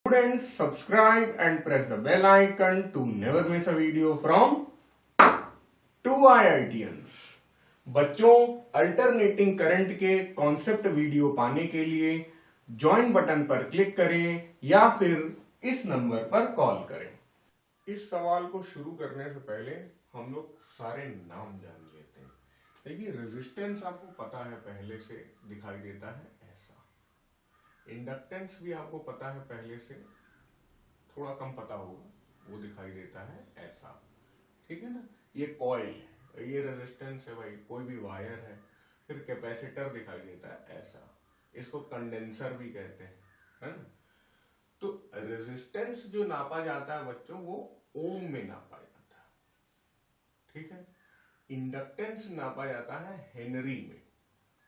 Students, subscribe and press the bell icon to never miss a video from 2IITians। बच्चों, alternating current के concept video पाने के लिए join button पर click करें या फिर इस नंबर पर कॉल करें। इस सवाल को शुरू करने से पहले हम लोग सारे नाम जान लेते हैं। देखिए, रेजिस्टेंस आपको पता है, पहले से दिखाई देता है ऐसा। इंडक्टेंस भी आपको पता है पहले से, थोड़ा कम पता होगा, वो दिखाई देता है ऐसा। ठीक है ना। ये कॉइल है, ये रेजिस्टेंस है भाई, कोई भी वायर है। फिर कैपेसिटर दिखाई देता है ऐसा, इसको कंडेंसर भी कहते हैं, है ना। तो रेजिस्टेंस जो नापा जाता है बच्चों, वो ओम में नापा जाता है। ठीक है। इंडक्टेंस नापा जाता है हेनरी में,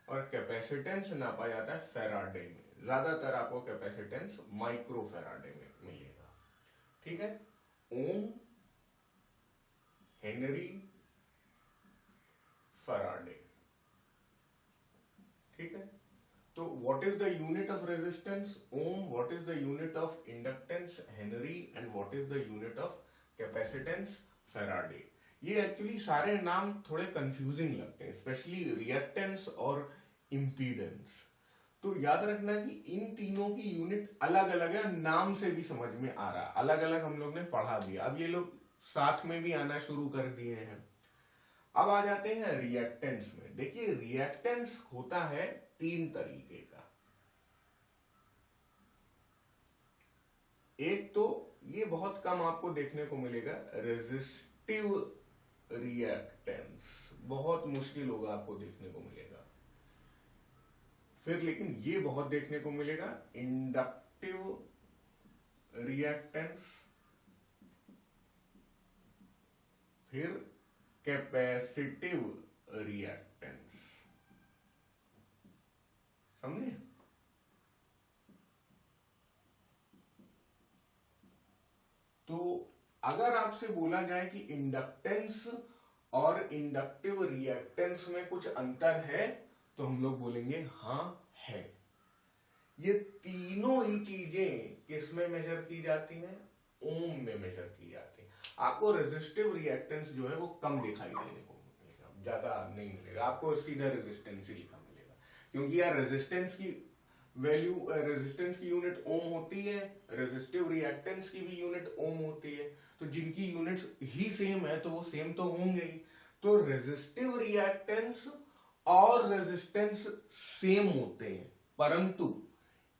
और कैपेसिटेंस नापा जाता है फैराडे में। ज्यादातर आपको कैपेसिटेंस माइक्रो फैराडे में मिलेगा। ठीक है। Ohm, henry, faraday. ठीक है। तो what is the unit of resistance? Ohm. What is the unit of inductance? Henry. And what is the unit of capacitance? Faraday. ये एक्चुअली सारे नाम थोड़े कंफ्यूजिंग लगते हैं, स्पेशली रिएक्टेंस और इंपीडेंस। तो याद रखना कि इन तीनों की यूनिट अलग अलग है, नाम से भी समझ में आ रहा है, अलग अलग हम लोग ने पढ़ा दिया। अब ये लोग साथ में भी आना शुरू कर दिए हैं। अब आ जाते हैं रिएक्टेंस में। देखिए, रिएक्टेंस होता है तीन तरीके का। एक तो ये बहुत कम आपको देखने को मिलेगा, रेजिस्टिव रिएक्टेंस, बहुत मुश्किल होगा आपको देखने को मिलेगा। फिर लेकिन ये बहुत देखने को मिलेगा, इंडक्टिव रिएक्टेंस। फिर कैपेसिटिव रिएक्टेंस। समझे? तो अगर आपसे बोला जाए कि इंडक्टेंस और इंडक्टिव रिएक्टेंस में कुछ अंतर है, तो हम लोग बोलेंगे हाँ है। ये तीनों ही चीजें किस में मेजर की जाती हैं? ओम में मेजर की जाती है। आपको रेजिस्टिव रिएक्टेंस जो है वो कम दिखाई देने को मिलेगा, ज्यादा नहीं मिलेगा आपको, सीधा रेजिस्टेंस ही लिखा मिलेगा। क्योंकि यार रेजिस्टेंस की वैल्यू, रेजिस्टेंस की यूनिट ओम होती है, रेजिस्टिव रिएक्टेंस की भी यूनिट ओम होती है। तो जिनकी यूनिट्स ही सेम है तो वो सेम तो होंगे ही। तो रेजिस्टिव रिएक्टेंस और रेजिस्टेंस सेम होते हैं, परंतु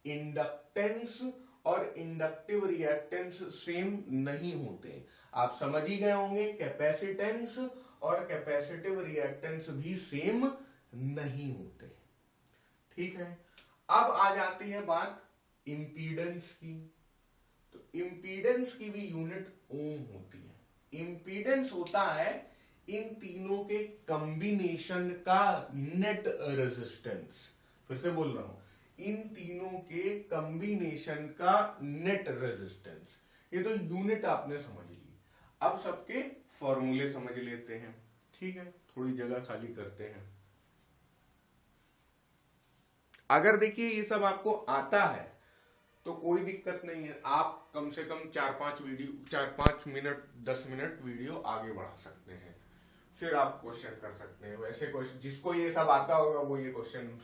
इंडक्टेंस और इंडक्टिव रिएक्टेंस सेम नहीं होते। आप समझ ही गए होंगे, कैपेसिटेंस और कैपेसिटिव रिएक्टेंस भी सेम नहीं होते। ठीक है। अब आ जाती है बात इंपीडेंस की। तो इंपीडेंस की भी यूनिट ओम होती है। इंपीडेंस होता है इन तीनों के कॉम्बिनेशन का नेट रेजिस्टेंस। फिर से बोल रहा हूं, इन तीनों के कॉम्बिनेशन का नेट रेजिस्टेंस। ये तो यूनिट आपने समझ ली। अब सबके फॉर्मूले समझ लेते हैं। ठीक है, थोड़ी जगह खाली करते हैं। अगर देखिए ये सब आपको आता है तो कोई दिक्कत नहीं है, आप कम से कम 4-5 मिनट 10 मिनट वीडियो आगे बढ़ा सकते हैं। फिर आप क्वेश्चन कर सकते हैं। वैसे क्वेश्चन जिसको ये सब आता होगा वो ये क्वेश्चन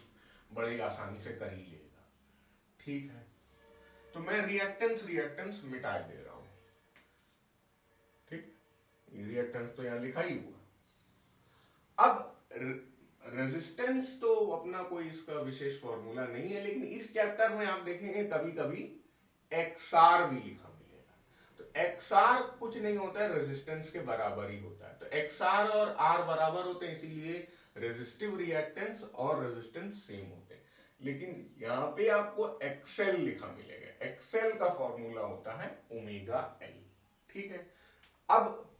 बड़ी आसानी से कर ही लेगा। ठीक है। तो मैं रिएक्टेंस मिटा दे रहा हूं। ठीक, रिएक्टेंस तो यहां लिखा ही हुआ। अब रेजिस्टेंस तो अपना कोई इसका विशेष फॉर्मूला नहीं है, लेकिन इस चैप्टर में आप देखेंगे कभी कभी एक्सआर भी लिखा मिलेगा। तो एक्सआर कुछ नहीं होता है, रेजिस्टेंस के बराबर ही होता है। तो एक्सआर और आर बराबर होते हैं, इसीलिए रेजिस्टिव रिएक्टेंस और रेजिस्टेंस सेम होते हैं। लेकिन यहां पे आपको एक्सएल लिखा मिलेगा। एक्सएल का फॉर्मूला होता है ओमेगा एल। ठीक है। अब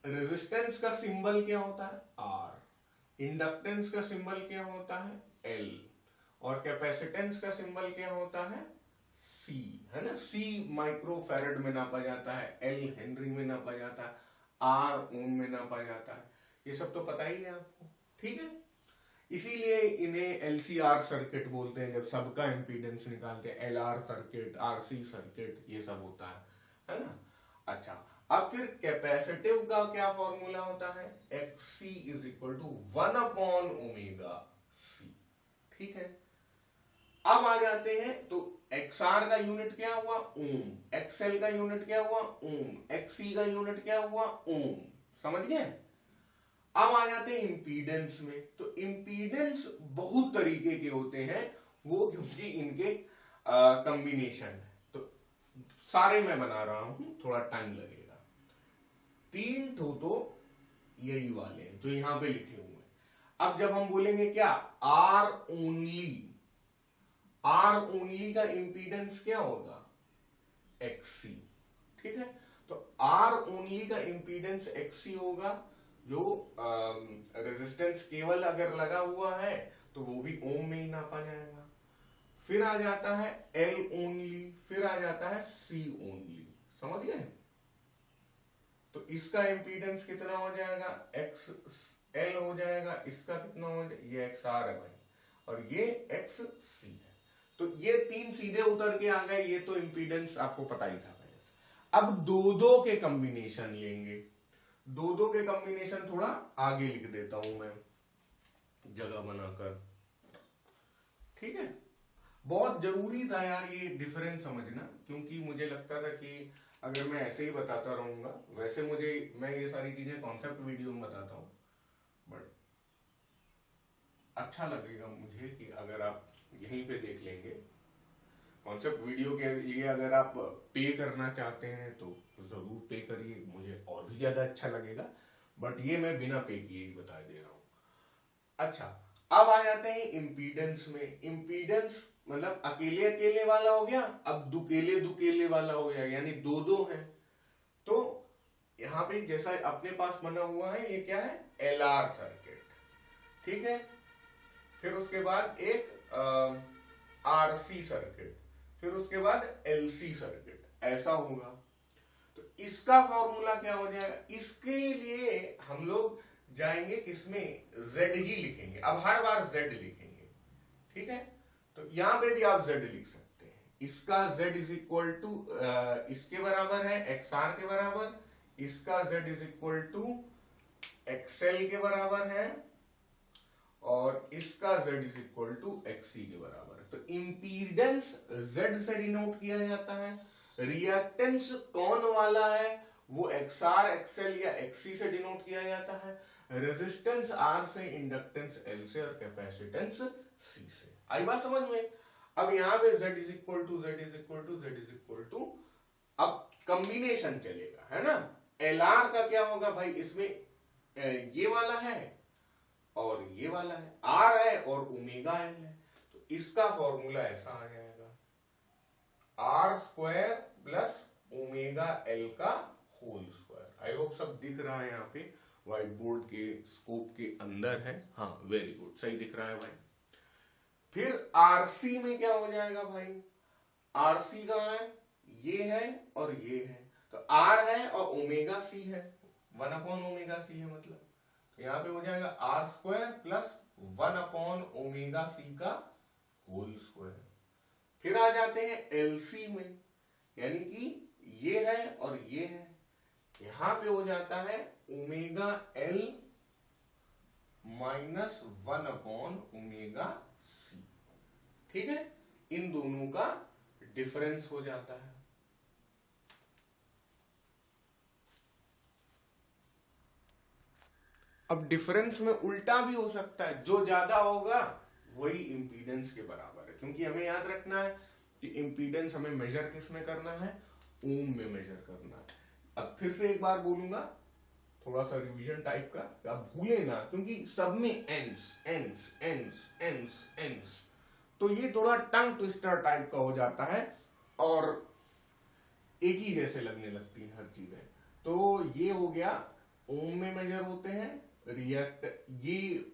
रेजिस्टेंस का सिंबल क्या होता है? आर। इंडक्टेंस का सिंबल क्या होता है? एल। और कैपेसिटेंस का सिंबल क्या होता है? सी, है ना। सी माइक्रो फैराड में नापा जाता है, एल हेनरी में नापा जाता है, आर ओम में नापा जाता है। ये सब तो पता ही है आपको। ठीक है। इसीलिए इन्हें एलसीआर सर्किट बोलते हैं, जब सबका इंपीडेंस निकालते हैं। एलआर सर्किट, आरसी सर्किट, ये सब होता है ना। अच्छा, अब फिर कैपेसिटिव का क्या फॉर्मूला होता है? XC इज इक्वल टू 1/ओमेगा C। ठीक है, अब आ जाते हैं तो XR का यूनिट क्या हुआ? ओम। XL का यूनिट क्या हुआ? ओम। XC का यूनिट क्या हुआ? ओम। समझ गए? अब आ जाते हैं इंपीडेंस में। तो इंपीडेंस बहुत तरीके के होते हैं वो, क्योंकि इनके कॉम्बिनेशन है, तो सारे मैं बना रहा हूं, थोड़ा टाइम लगेगा। 3 ठो तो यही वाले हैं जो यहां पे लिखे हुए हैं। अब जब हम बोलेंगे क्या? आर ओनली का इंपीडेंस क्या होगा? XC। ठीक है, तो आर ओनली का इंपीडेंस XC होगा। जो रेजिस्टेंस केवल अगर लगा हुआ है तो वो भी ओम में ही नापा जाएगा। फिर आ जाता है L ओनली, फिर आ जाता है C ओनली। समझ गए? तो इसका इंपीडेंस कितना हो जाएगा? XL हो जाएगा। इसका कितना हो जाएगा? ये XR है भाई, और ये XC है। तो ये 3 सीधे उतर के आ गए। ये तो इंपीडेंस आपको पता ही था। अब दो के कॉम्बिनेशन लेंगे। दो के कॉम्बिनेशन थोड़ा आगे लिख देता हूं मैं जगह बनाकर। ठीक है, बहुत जरूरी था यार ये डिफरेंस समझना, क्योंकि मुझे लगता था कि अगर मैं ऐसे ही बताता रहूंगा, वैसे मैं ये सारी चीजें कॉन्सेप्ट वीडियो में बताता हूं, बट अच्छा लगेगा मुझे कि अगर आप यहीं पे देख लेंगे। कॉन्सेप्ट वीडियो के लिए अगर आप पे करना चाहते हैं तो जरूर पे करिए, मुझे और भी ज्यादा अच्छा लगेगा, बट ये मैं बिना पे किए ही बता दे रहा हूं। अच्छा, अब आ जाते हैं इंपीडेंस में। इंपीडेंस मतलब अकेले अकेले वाला हो गया, अब दुकेले वाला हो गया, यानी दो है। तो यहां पे जैसा अपने पास बना हुआ है, ये क्या है? LR circuit. ठीक है, फिर उसके बाद एक RC सर्किट, फिर उसके बाद LC सर्किट, ऐसा होगा। तो इसका फॉर्मूला क्या हो जाएगा? इसके लिए हम लोग जाएंगे किसमें? Z ही लिखेंगे। अब हर बार Z लिखेंगे। ठीक है, तो यहां पे भी आप Z लिख सकते हैं। इसका Z इज इक्वल टू इसके बराबर है, XR के बराबर। इसका Z is equal to XL के बराबर है, और इसका Z is equal to XC के बराबर है। तो इंपीडेंस Z से डिनोट किया जाता है। रिएक्टेंस कौन वाला है? वो XR, XL या XC से डिनोट किया जाता है। रेजिस्टेंस R से, इंडक्टेंस L से, और कैपेसिटेंस C से। आई बात समझ में? अब यहां पे Z is equal to Z is equal to Z is equal to, अब कॉम्बिनेशन चलेगा, है ना। LR का क्या होगा भाई? इसमें ये वाला है और ये वाला है, R है और ओमेगा L है। तो इसका फॉर्मूला ऐसा आ जाएगा, R² प्लस ओमेगा L का होल स्क्वायर। आई होप सब दिख रहा है यहाँ पे, व्हाइट बोर्ड के स्कोप के अंदर है। हाँ, वेरी गुड, सही दिख रहा है भाई। फिर RC में क्या हो जाएगा भाई? RC कहाँ है? ये है और ये है, तो R है और ओमेगा C है, 1/ओमेगा C है मतलब। तो यहां पे हो जाएगा R² प्लस 1/ओमेगा C का होल स्क्वायर। फिर आ जाते हैं LC में, यानी कि ये है और ये है। यहां पे हो जाता है ओमेगा L माइनस 1/ओमेगा C। ठीक है, इन दोनों का डिफरेंस हो जाता है। अब डिफरेंस में उल्टा भी हो सकता है, जो ज्यादा होगा वही इंपीडेंस के बराबर है, क्योंकि हमें याद रखना है कि इंपीडेंस हमें मेजर किस में करना है? ओम में मेजर करना है। अब फिर से एक बार बोलूंगा, थोड़ा सा रिवीजन टाइप का, आप भूले ना, क्योंकि सब में एंस एंस एंस एंस एंस, तो ये थोड़ा टंग ट्विस्टर टाइप का हो जाता है और एक ही जैसे लगने लगती है हर चीजें। तो ये हो गया, ओम में मेजर होते हैं। ये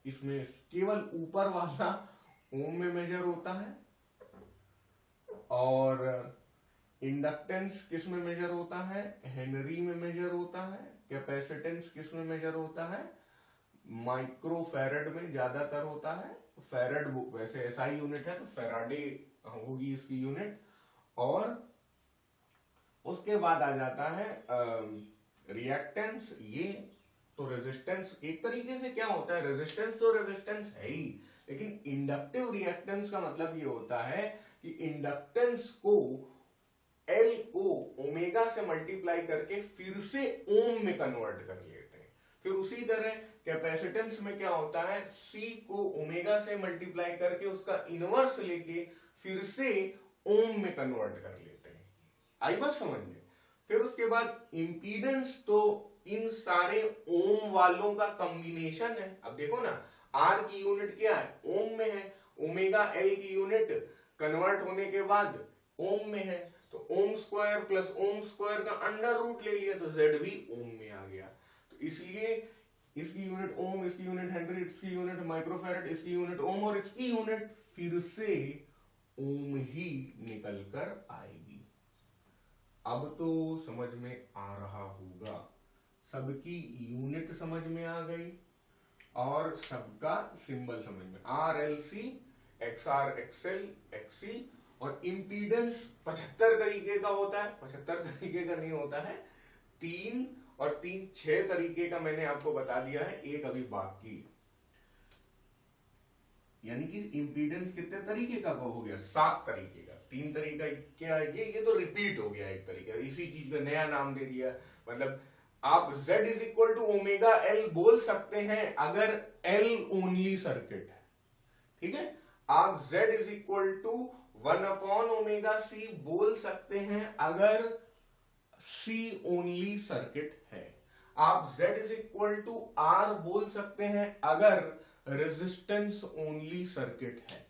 इसमें केवल ऊपर वाला ओम में मेजर होता है, और इंडक्टेंस किस में मेजर होता है? हेनरी में मेजर होता है। कैपेसिटेंस किस में मेजर होता है? माइक्रोफैरड में ज्यादातर होता है। फैरड वैसे एसआई यूनिट है तो फैराडे होगी इसकी यूनिट। और उसके बाद आ जाता है रिएक्टेंस। ये तो रेजिस्टेंस एक तरीके से क्या होता है, रेजिस्टेंस तो रेजिस्टेंस है ही, लेकिन इंडक्टिव रिएक्टेंस का मतलब ये होता है कि इंडक्टेंस को एल को ओमेगा से मल्टीप्लाई करके फिर से ओम में कन्वर्ट कर लेते हैं। फिर उसी तरह कैपेसिटेंस में क्या होता है, सी को ओमेगा से मल्टीप्लाई करके उसका इनवर्स लेके फिर से ओम में कन्वर्ट कर लेते हैं। आई बात समझ में। फिर उसके बाद इंपीडेंस तो इन सारे ओम वालों का कॉम्बिनेशन है। अब देखो ना, आर की यूनिट क्या है, ओम में है। ओमेगा एल की यूनिट कन्वर्ट होने के बाद ओम में है, तो ओम स्क्वायर प्लस ओम स्क्वायर का अंडर रूट ले लिया तो जेड भी ओम में आ गया। तो इसलिए इसकी यूनिट ओम, इसकी यूनिट हेनरी, इसकी यूनिट माइक्रोफैरड, इसकी यूनिट ओम और इसकी यूनिट फिर से ओम ही निकल कर आएगी। अब तो समझ में आ रहा होगा, सबकी यूनिट समझ में आ गई और सबका सिंबल समझ में, R L C, X R XL XC. और इंपीडेंस 75 तरीके का होता है, 75 तरीके का नहीं होता है, 3 और 3 6 तरीके का मैंने आपको बता दिया है, एक अभी बाकी। यानी कि इंपीडेंस कितने तरीके का हो गया, 7 तरीके का। 3 तरीका क्या है, ये तो रिपीट हो गया एक तरीका, इसी चीज का नया नाम दे दिया। मतलब आप Z is equal to omega L बोल सकते हैं अगर L ओनली सर्किट है, ठीक है। आप Z इज इक्वल टू 1/ओमेगा C बोल सकते हैं अगर C ओनली सर्किट है। आप Z is equal to R बोल सकते हैं अगर रेजिस्टेंस ओनली सर्किट है।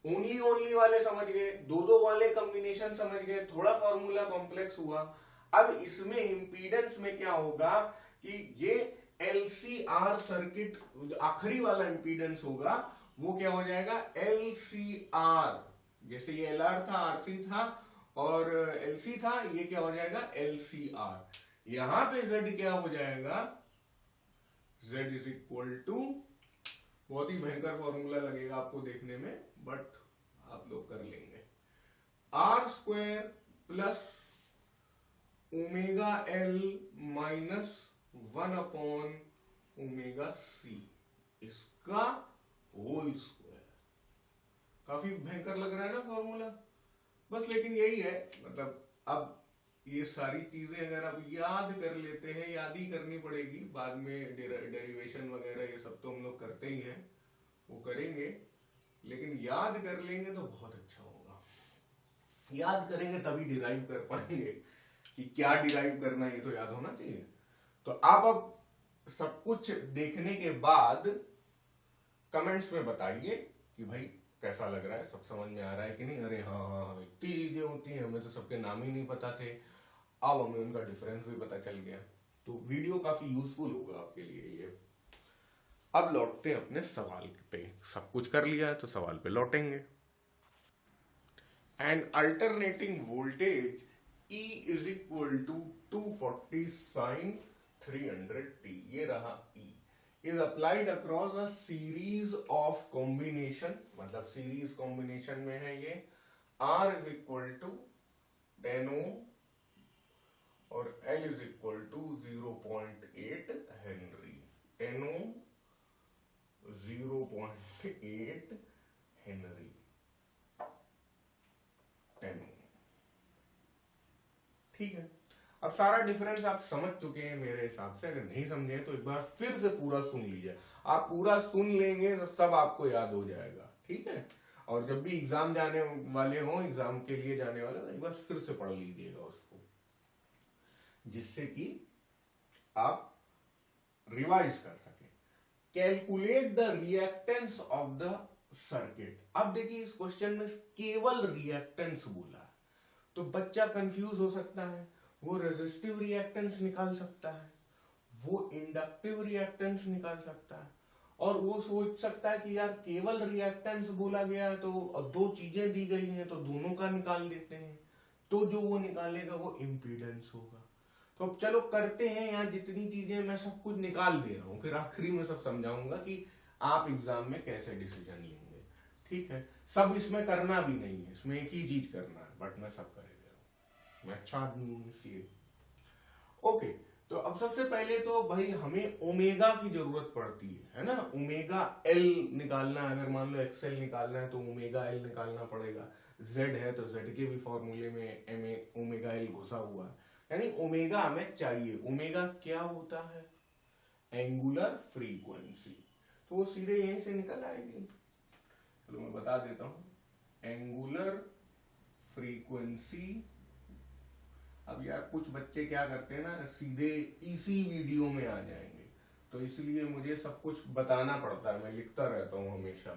ओनली वाले समझ गए, दो वाले कॉम्बिनेशन समझ गए, थोड़ा फॉर्मूला कॉम्प्लेक्स हुआ। अब इसमें इंपीडेंस में क्या होगा कि ये LCR सर्किट आखिरी वाला इंपीडेंस होगा, वो क्या हो जाएगा LCR। जैसे ये LR था, RC था और LC था, ये क्या हो जाएगा LCR। यहां पे Z क्या हो जाएगा, Z इज इक्वल टू, बहुत ही भयंकर फॉर्मूला लगेगा आपको देखने में, बट आप लोग कर लेंगे, R square plus omega L minus 1/ओमेगा C, इसका होल स्क्वायर। काफी भयंकर लग रहा है ना फॉर्मूला, बस लेकिन यही है। मतलब अब ये सारी चीजें अगर आप याद कर लेते हैं, याद ही करनी पड़ेगी, बाद में डेरिवेशन वगैरह ये सब तो हम लोग करते ही हैं, वो करेंगे, लेकिन याद कर लेंगे तो बहुत अच्छा होगा। याद करेंगे तभी डिराइव कर पाएंगे, कि क्या डिराइव करना है ये तो याद होना चाहिए। तो आप अब सब कुछ देखने के बाद कमेंट्स में बताइए कि भाई कैसा लग रहा है, सब समझ में आ रहा है कि नहीं। अरे हाँ, इतनी चीजें होती हैं, हमें तो सबके नाम ही नहीं पता थे, अब हमें उनका डिफरेंस भी पता चल गया। तो वीडियो काफी यूजफुल होगा आपके लिए ये। अब लौटते हैं अपने सवाल पे, सब कुछ कर लिया है तो सवाल पे लौटेंगे। And alternating voltage E is equal to 240 sin 300t, ये रहा E, is applied across a series of combination, मतलब सीरीज कॉम्बिनेशन में है ये। R is equal to 10 ohm और L is equal to 0.8 henry. 10 ohm 0.8 henry, 10 ohm, ठीक है। अब सारा डिफरेंस आप समझ चुके हैं मेरे हिसाब से, अगर नहीं समझे तो एक बार फिर से पूरा सुन लीजिए। आप पूरा सुन लेंगे तो सब आपको याद हो जाएगा, ठीक है। और जब भी एग्जाम जाने वाले हो, एग्जाम के लिए जाने वाले हो, एक बार फिर से पढ़ लीजिएगा उसको, जिससे कि आप रिवाइज कर सके। Calculate the reactance of the circuit. अब देखिए इस क्वेश्चन में केवल रिएक्टेंस बोला, तो बच्चा कंफ्यूज हो सकता है। वो रेजिस्टिव रिएक्टेंस निकाल सकता है, वो इंडक्टिव रिएक्टेंस निकाल सकता है, और वो सोच सकता है कि यार केवल रिएक्टेंस बोला गया है तो दो चीजें दी गई हैं तो दोनों का निकाल देते हैं, तो जो वो निकालेगा वो इंपीडेंस होगा। तो अब चलो करते हैं। यहाँ जितनी चीजें मैं सब कुछ निकाल दे रहा हूँ, फिर आखिरी में सब समझाऊंगा कि आप एग्जाम में कैसे डिसीजन लेंगे। ठीक है, सब इसमें करना भी नहीं है, इसमें एक ही चीज करना है, बट मैं सब कर दे रहा हूँ, मैं अच्छा आदमी हूँ इसलिए। ओके, तो अब सबसे पहले तो भाई हमें ओमेगा की जरूरत पड़ती है ना। ओमेगा एल निकालना है, अगर मान लो एक्सएल निकालना है तो ओमेगा एल निकालना पड़ेगा। जेड है तो जेड के भी फॉर्मूले में ओमेगा एल घुसा हुआ है, यानी ओमेगा हमें चाहिए। ओमेगा क्या होता है? Angular frequency. तो वो सीधे यहीं से निकल आएगी। चलो मैं बता देता हूं, एंगुलर फ्रीक्वेंसी। अब यार कुछ बच्चे क्या करते हैं ना, सीधे इसी वीडियो में आ जाएंगे, तो इसलिए मुझे सब कुछ बताना पड़ता है। मैं लिखता रहता हूं हमेशा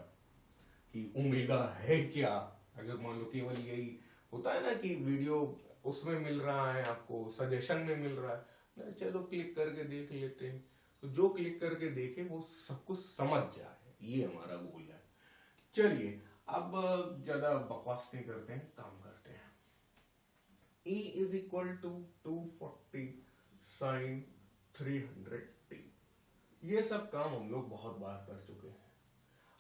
कि ओमेगा है क्या। अगर मान लो केवल यही होता है ना कि वीडियो उसमें मिल रहा है, आपको सजेशन में मिल रहा है, चलो क्लिक करके देख लेते हैं। तो जो क्लिक करके देखे वो सब कुछ समझ जाए, ये हमारा गोल है। चलिए अब ज्यादा बकवास नहीं करते हैं, काम करते हैं। E is equal to 240 sine 300t। ये सब काम हम लोग बहुत बार कर चुके हैं।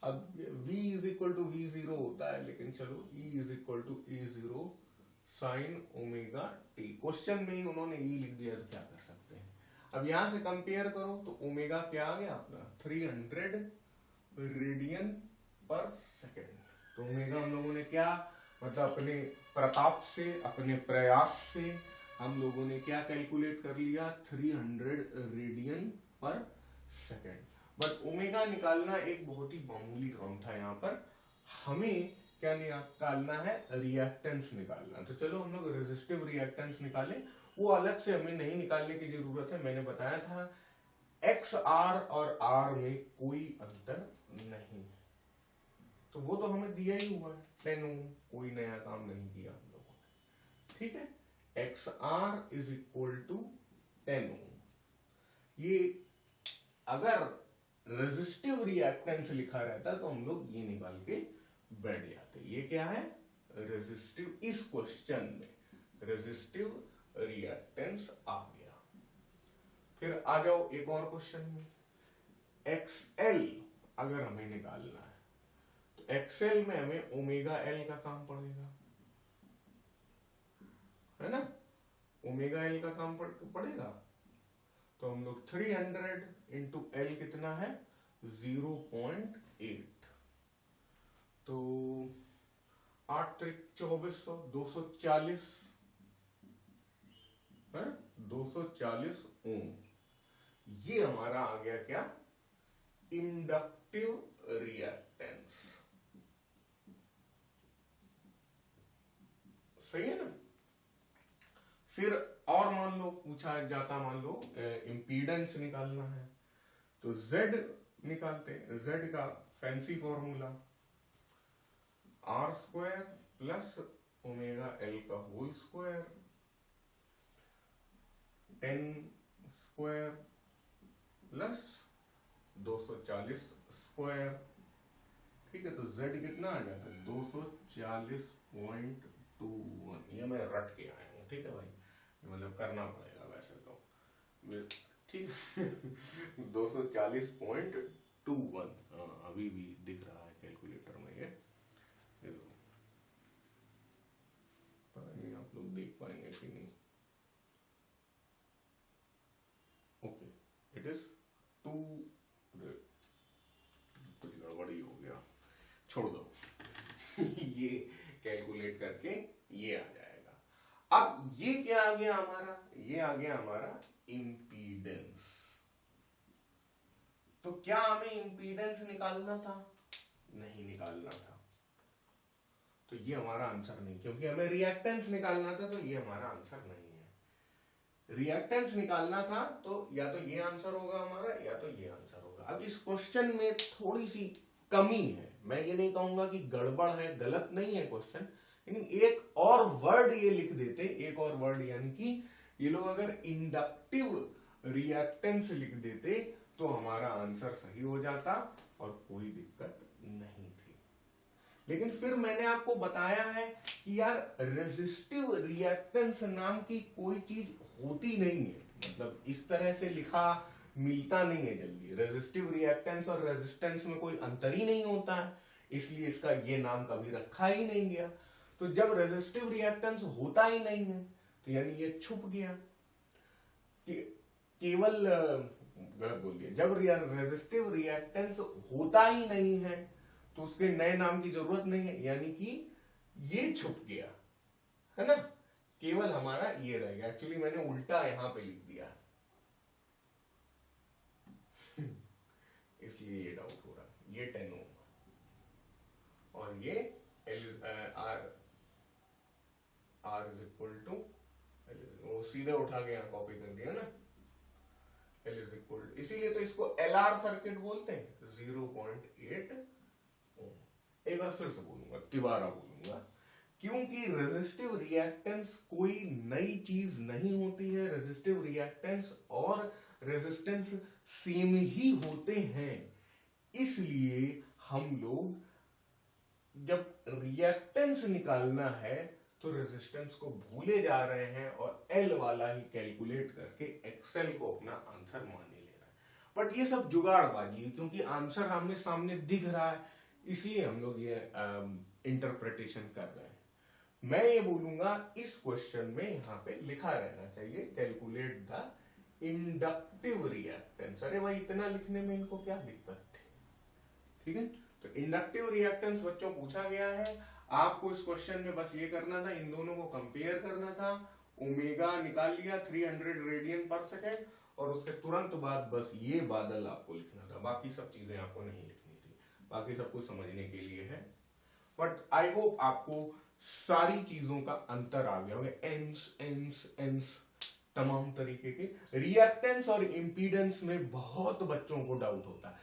अब V is equal to V0 होता है, लेकिन चलो E is equal to E0 sine omega t. Question में ही उन्होंने E लिख दिया, तो क्या कर सकते हैं। अब यहां से कंपेयर करो तो ओमेगा क्या आ गया अपना 300 रेडियन पर सेकेंड। तो ओमेगा हम लोगों ने क्या, मतलब अपने प्रताप से, अपने प्रयास से हम लोगों ने क्या कैलकुलेट कर लिया, 300 रेडियन पर सेकेंड। बट ओमेगा निकालना एक बहुत ही मामूली काम था। यहाँ पर हमें क्या निकालना है, रिएक्टेंस निकालना। तो चलो हम लोग रेजिस्टिव रिएक्टेंस निकाले। वो अलग से हमें नहीं निकालने की जरूरत है। मैंने बताया था एक्स आर और आर में कोई अंतर नहीं, तो वो तो हमें दिया ही हुआ है 10 ओम, कोई नया काम नहीं किया हम लोगों ने। ठीक है, X R is equal to 10 ohm. ये अगर रेजिस्टिव रिएक्टेंस लिखा रहता तो हम लोग ये निकाल के बैठ जाते। ये क्या है, रेजिस्टिव। इस क्वेश्चन में रेजिस्टिव रिएक्टेंस आ गया। फिर आ जाओ एक और क्वेश्चन में, एक्सएल अगर हमें निकालना है तो एक्सएल में हमें ओमेगा एल का काम पड़ेगा, है ना। ओमेगा एल का काम पड़ेगा। तो हम लोग 300 इंटू एल कितना है 0.8। तो 8 त्रिक 2400, 240 है, 240 ओम। ये हमारा आ गया क्या, इंडक्टिव रिएक्टेंस। सही है ना। फिर और मान लो पूछा जाता, मान लो इंपीडेंस निकालना है तो Z निकालते हैं। Z का fancy formula R² plus omega L का होल स्क्वायर 10² प्लस 240 स्क्वायर। ठीक है, तो Z कितना आ जाता है 240.21। ये मैं रट के आया हूँ, ठीक है भाई, मतलब करना पड़ेगा वैसे तो, ठीक। 240.21। हाँ, अभी भी दिख रहा है कैलकुलेटर में ये पता नहीं आप लोग देख पाएंगे कि नहीं। ओके, इट इज 2, कुछ गड़बड़ी हो गया, छोड़ दो। ये कैलकुलेट करके ये आ जाएगा। अब ये क्या आ गया हमारा, ये आ गया हमारा इंपीडेंस। तो क्या हमें इंपीडेंस निकालना था? नहीं निकालना था, तो ये हमारा आंसर नहीं, क्योंकि हमें रिएक्टेंस निकालना था, तो ये हमारा आंसर नहीं है। रिएक्टेंस निकालना था तो या तो ये आंसर होगा हमारा, या तो ये आंसर होगा। अब इस क्वेश्चन में थोड़ी सी कमी है, मैं ये नहीं कहूंगा कि गड़बड़ है, गलत नहीं है क्वेश्चन, लेकिन एक और वर्ड ये लिख देते, एक और वर्ड, यानी कि ये लोग अगर इंडक्टिव रिएक्टेंस लिख देते तो हमारा आंसर सही हो जाता और कोई दिक्कत नहीं थी। लेकिन फिर मैंने आपको बताया है कि यार रेजिस्टिव रिएक्टेंस नाम की कोई चीज होती नहीं है, मतलब इस तरह से लिखा मिलता नहीं है जल्दी। रेजिस्टिव रिएक्टेंस और रेजिस्टेंस में कोई अंतर ही नहीं होता है, इसलिए इसका ये नाम कभी रखा ही नहीं गया। तो जब रेजिस्टिव रिएक्टेंस होता ही नहीं है तो यानी ये छुप गया। केवल गलत बोल दिया, जब रेजिस्टिव रिएक्टेंस होता ही नहीं है तो उसके नए नाम की जरूरत नहीं है, यानी कि ये छुप गया, है ना। केवल हमारा ये रह गया। एक्चुअली मैंने उल्टा यहां पे लिख दिया इसलिए ये डाउट हो रहा है। ये 10 ओम और ये आर इज इक्वल टू, वो सीधे उठा के यहां कॉपी कर दिया ना, एल इज इक्वल, इसीलिए तो इसको एलआर सर्किट बोलते हैं, 0.8 ओम। एक बार फिर से बोलूंगा, तिबारा बोलूंगा, क्योंकि रेजिस्टिव रिएक्टेंस कोई नई चीज नहीं होती है। रेजिस्टिव रिएक्टेंस और रेजिस्टेंस सेम ही होते हैं, इसलिए हम लोग जब रिएक्टेंस निकालना है तो रेजिस्टेंस को भूले जा रहे हैं और एल वाला ही कैलकुलेट करके एक्सेल को अपना आंसर माने ले रहा है। बट ये सब जुगाड़बाजी है, क्योंकि आंसर आमने सामने दिख रहा है, इसलिए हम लोग ये इंटरप्रिटेशन कर रहे हैं। मैं ये बोलूंगा इस क्वेश्चन में यहां पे लिखा रहना चाहिए कैलकुलेट द इंडक्टिव रिएक्टेंस। अरे भाई इतना लिखने में इनको क्या दिक्कत थी, ठीक है। तो इंडक्टिव रिएक्टेंस बच्चों पूछा गया है, आपको इस क्वेश्चन में बस ये करना था, इन दोनों को कंपेयर करना था। ओमेगा निकाल लिया 300 रेडियन पर सेकेंड, और उसके तुरंत बाद बस ये बादल आपको लिखना था, बाकी सब चीजें आपको नहीं लिखनी थी, बाकी सब कुछ समझने के लिए है। बट आई होप आपको सारी चीजों का अंतर आ गया होगा, एंस तमाम तरीके के। रिएक्टेंस और इंपीडेंस में बहुत बच्चों को डाउट होता है,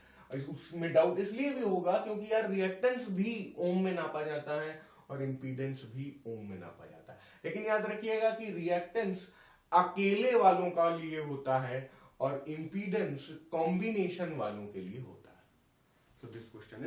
उसमें डाउट इसलिए भी होगा क्योंकि यार रिएक्टेंस भी ओम में नापा जाता है और इंपीडेंस भी ओम में नापा जाता है। लेकिन याद रखिएगा कि रिएक्टेंस अकेले वालों का लिए होता है और इंपीडेंस कॉम्बिनेशन वालों के लिए होता है। तो दिस क्वेश्चन